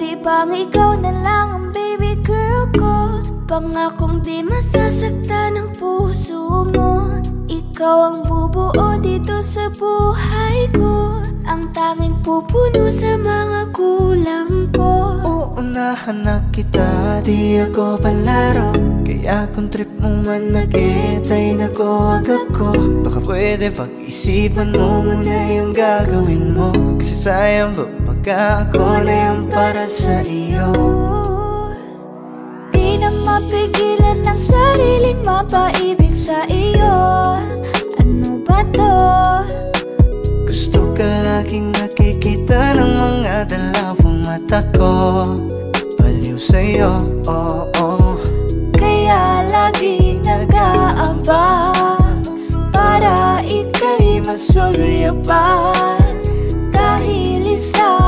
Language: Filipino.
Pwede bang ikaw na lang ang baby girl ko? Pangakong di masasaktan ang puso mo. Ikaw ang bubuo dito sa buhay ko, ang tanging pupuno sa mga kulang ko. Uunahan na kita, di ako palaro. Kaya kung trip mong manakit ay nakuwag ako. Baka pwede pag-isipan mo muna yung gagawin mo. Kasi sayang ba pagka ako na yung para sa iyo. Di na mapigilan ang sariling mapaibig sa iyo. Ano ba to? Gusto ka laging nakikita ng mga dalawang mata ko. Baliw sa'yo, oo. Kaya lagi nag-aaba para ika'y masulypan. Dahil isa